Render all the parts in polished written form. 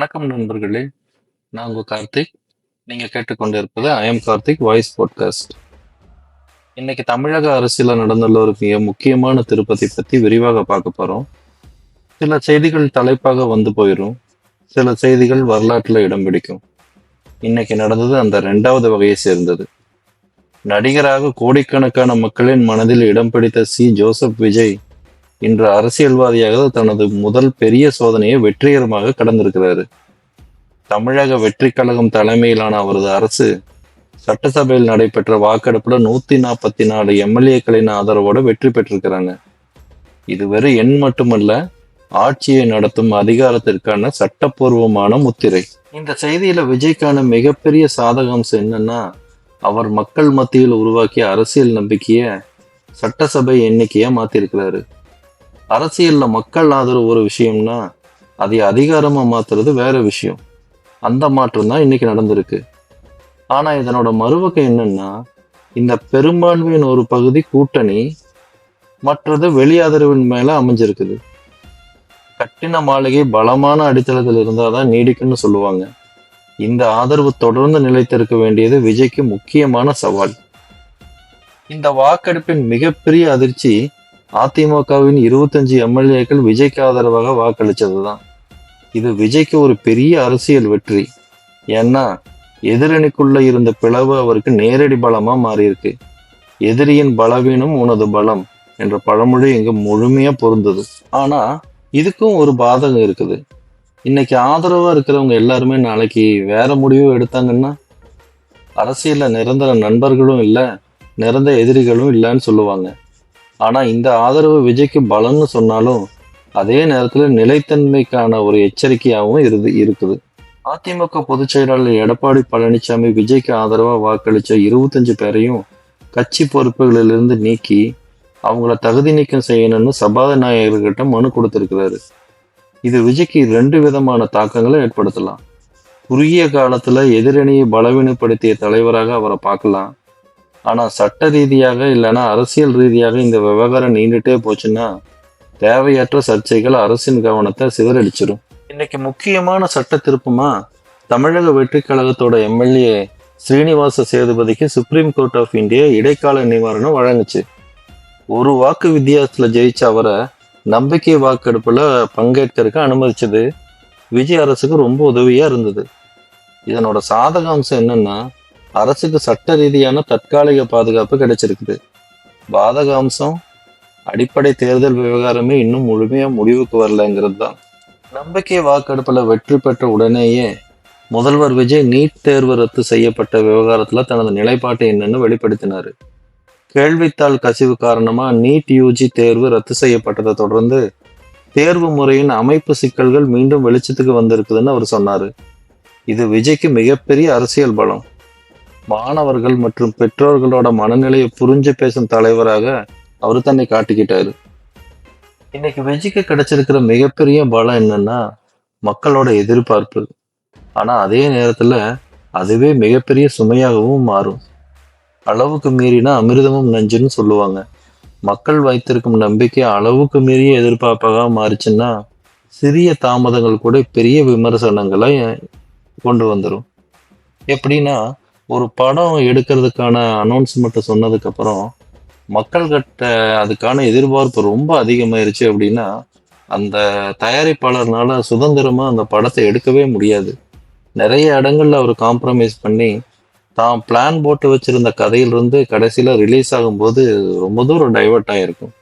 வணக்கம் நண்பர்களே. நான் உங்க கார்த்திக். நீங்க கேட்டுக்கொண்டிருப்பது I am Karthik voice podcast. இன்னைக்கு தமிழக அரசியல நடந்துள்ள ஒரு மிக முக்கியமான திருப்பத்தை பத்தி விரிவாக பார்க்க போறோம். சில செய்திகள் தலைப்பாக வந்து போயிரும். சில செய்திகள் வரலாற்றுல இடம் பிடிக்கும். இன்னைக்கு நடந்தது அந்த இரண்டாவது வகையை சேர்ந்தது. நடிகராக கோடிக்கணக்கான மக்களின் மனதில் இடம் பிடித்த ஜோசப் விஜய் இன்று அரசியல்வாதியாக தனது முதல் பெரிய சோதனையை வெற்றிகரமாக கடந்திருக்கிறாரு. தமிழக வெற்றிக் கழகம் தலைமையிலான அவரது அரசு சட்டசபையில் நடைபெற்ற வாக்கெடுப்புல 144 எம்எல்ஏக்களின் ஆதரவோட வெற்றி பெற்றிருக்கிறாங்க. இது வெறும் எண் மட்டுமல்ல, ஆட்சியை நடத்தும் அதிகாரத்திற்கான சட்டப்பூர்வமான முத்திரை. இந்த செய்தியில விஜய்க்கான மிகப்பெரிய சாதகாம்சம் என்னன்னா, அவர் மக்கள் மத்தியில் உருவாக்கிய அரசியல் நம்பிக்கைய சட்டசபை எண்ணிக்கையா மாத்திருக்கிறாரு. அரசியல்ல மக்கள் ஆதரவு ஒரு விஷயம்னா, அதை அதிகாரமா மாத்துறது வேற விஷயம். அந்த மாற்றம் தான் இன்னைக்கு நடந்திருக்கு. ஆனா இதனோட மறுபக்கம் என்னன்னா, இந்த பெரும்பான்மையின் ஒரு பகுதி கூட்டணி, மற்றது வெளி ஆதரவின் மேல அமைஞ்சிருக்குது. கட்டின மாளிகை பலமான அடித்தளத்தில் இருந்தாதான் நீடிக்கும்னு சொல்லுவாங்க. இந்த ஆதரவு தொடர்ந்து நிலைத்திருக்க வேண்டியது விஜய்க்கு முக்கியமான சவால். இந்த வாக்கெடுப்பின் மிகப்பெரிய அதிர்ச்சி அதிமுகவின் 25 எம்எல்ஏக்கள் விஜய்க்கு ஆதரவாக வாக்களிச்சதுதான். இது விஜய்க்கு ஒரு பெரிய அரசியல் வெற்றி. ஏன்னா எதிரணிக்குள்ள இருந்த பிளவு அவருக்கு நேரடி பலமா மாறியிருக்கு. எதிரியின் பலவீனம் உனது பலம் என்ற பழமொழி இங்க முழுமையா பொருந்தது. ஆனா இதுக்கும் ஒரு பாதகம் இருக்குது. இன்னைக்கு ஆதரவா இருக்கிறவங்க எல்லாருமே நாளைக்கு வேற முடிவு எடுத்தாங்கன்னா, அரசியல்ல நிரந்தர நண்பர்களும் இல்ல, நிரந்தர எதிரிகளும் இல்லைன்னு சொல்லுவாங்க. ஆனா இந்த ஆதரவு விஜய்க்கு பலம்னு சொன்னாலும் அதே நேரத்துல நிலைத்தன்மைக்கான ஒரு எச்சரிக்கையாகவும் இருக்குது. அதிமுக பொதுச் செயலாளர் எடப்பாடி பழனிசாமி விஜய்க்கு ஆதரவா வாக்களிச்ச 25 பேரையும் கட்சி பொறுப்புகளிலிருந்து நீக்கி அவங்கள தகுதி நீக்கம் செய்யணும்னு சபாநாயகர்கிட்ட மனு கொடுத்திருக்கிறாரு. இது விஜய்க்கு 2 விதமான தாக்கங்களை ஏற்படுத்தலாம். குறுகிய காலத்துல எதிரணியை பலவீனப்படுத்திய தலைவராக அவரை பார்க்கலாம். ஆனா சட்ட ரீதியாக இல்லைன்னா அரசியல் ரீதியாக இந்த விவகாரம் நீண்டுட்டே போச்சுன்னா தேவையற்ற சர்ச்சைகள் அரசின் கவனத்தை சிதறடிச்சிடும். இன்னைக்கு முக்கியமான சட்ட திருப்பமா தமிழக வெற்றி கழகத்தோட எம்எல்ஏ ஸ்ரீனிவாச சேதுபதிக்கு சுப்ரீம் கோர்ட் ஆஃப் இந்தியா இடைக்கால நிவாரணம் வழங்குச்சு. ஒரு வாக்கு வித்தியாசத்துல ஜெயிச்ச அவரை நம்பிக்கை வாக்கெடுப்புல பங்கேற்கிறதுக்கு அனுமதிச்சது விஜய் அரசுக்கு ரொம்ப உதவியா இருந்தது. இதனோட சாதகாம்சம் என்னன்னா, அரசுக்கு சட்ட ரீதியான தற்காலிக பாதுகாப்பு கிடைச்சிருக்குது. பாதகாம்சம் அடிப்படை தேர்தல் விவகாரமே இன்னும் முழுமையா முடிவுக்கு வரலங்கிறது தான். நம்பிக்கை வாக்கெடுப்புல வெற்றி பெற்ற உடனேயே முதல்வர் விஜய் நீட் தேர்வு ரத்து செய்யப்பட்ட விவகாரத்துல தனது நிலைப்பாட்டை என்னன்னு வெளிப்படுத்தினாரு. கேள்வித்தாள் கசிவு காரணமா நீட் யூஜி தேர்வு ரத்து செய்யப்பட்டதை தொடர்ந்து தேர்வு முறையின் அமைப்பு சிக்கல்கள் மீண்டும் வெளிச்சத்துக்கு வந்திருக்குதுன்னு அவர் சொன்னாரு. இது விஜய்க்கு மிகப்பெரிய அரசியல் பலம். மாணவர்கள் மற்றும் பெற்றோர்களோட மனநிலையை புரிஞ்சு பேசும் தலைவராக அவர் தன்னை காட்டிக்கிட்டாரு. இன்னைக்கு விஜய்க்கு கிடைச்சிருக்கிற மிகப்பெரிய பலம் என்னன்னா, மக்களோட எதிர்பார்ப்பு. ஆனா அதே நேரத்துல அதுவே மிகப்பெரிய சுமையாகவும் மாறும். அளவுக்கு மீறினா அமிர்தமும் நஞ்சுன்னு சொல்லுவாங்க. மக்கள் வைத்திருக்கும் நம்பிக்கை அளவுக்கு மீறிய எதிர்பார்ப்பாக மாறிச்சுன்னா சிறிய தாமதங்கள் கூட பெரிய விமர்சனங்களை கொண்டு வந்துடும். எப்படின்னா, ஒரு படம் எடுக்கிறதுக்கான அனௌன்ஸ்மெண்ட் சொன்னதுக்கு அப்புறம் மக்கள்கிட்ட அதுக்கான எதிர்பார்ப்பு ரொம்ப அதிகமாயிருச்சு அப்படின்னா, அந்த தயாரிப்பாளர்னால சுதந்திரமா அந்த படத்தை எடுக்கவே முடியாது. நிறைய இடங்கள்ல அவர் காம்ப்ரமைஸ் பண்ணி தான் பிளான் போட்டு வச்சிருந்த கதையிலிருந்து கடைசியில ரிலீஸ் ஆகும்போது ரொம்ப தூரம் டைவர்ட் ஆயிருக்கும்.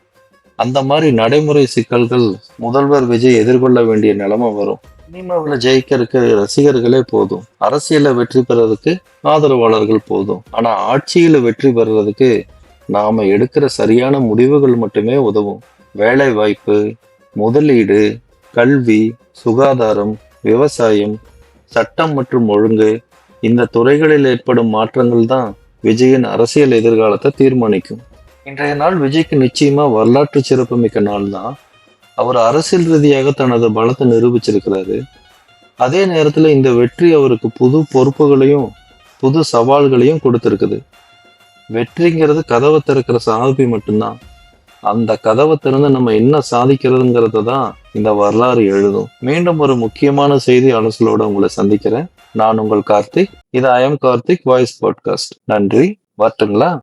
அந்த மாதிரி நடைமுறை சிக்கல்கள் முதல்வர் விஜய் எதிர்கொள்ள வேண்டிய நிலைமை வரும். சினிமாவில் ஜெயிக்கிறதுக்கு ரசிகர்களே போதும், அரசியல வெற்றி பெறதுக்கு ஆதரவாளர்கள் போதும். ஆனா ஆட்சியில வெற்றி பெறதுக்கு நாம எடுக்கிற சரியான முடிவுகள் மட்டுமே உதவும். வேலை வாய்ப்பு, முதலீடு, கல்வி, சுகாதாரம், விவசாயம், சட்டம் மற்றும் ஒழுங்கு, இந்த துறைகளில் ஏற்படும் மாற்றங்கள் தான் விஜயின் அரசியல் எதிர்காலத்தை தீர்மானிக்கும். இன்றைய நாள் விஜய்க்கு நிச்சயமா வரலாற்று சிறப்புமிக்க நாள் தான். அவர் அரசியல் ரீதியாக தனது பலத்தை நிரூபிச்சிருக்கிறாரு. அதே நேரத்துல இந்த வெற்றி அவருக்கு புது பொறுப்புகளையும் புது சவால்களையும் கொடுத்திருக்குது. வெற்றிங்கிறது கதவை திறக்கிற சாவி மட்டும்தான். அந்த கதவை திறந்து நம்ம என்ன சாதிக்கிறதுங்கிறத தான் இந்த வரலாறு எழுதும். மீண்டும் ஒரு முக்கியமான செய்தி அலசலோட உங்களை சந்திக்கிறேன். நான் உங்கள் கார்த்திக். இது ஐஎம் கார்த்திக் வாய்ஸ் பாட்காஸ்ட். நன்றி. வரட்டுங்களா?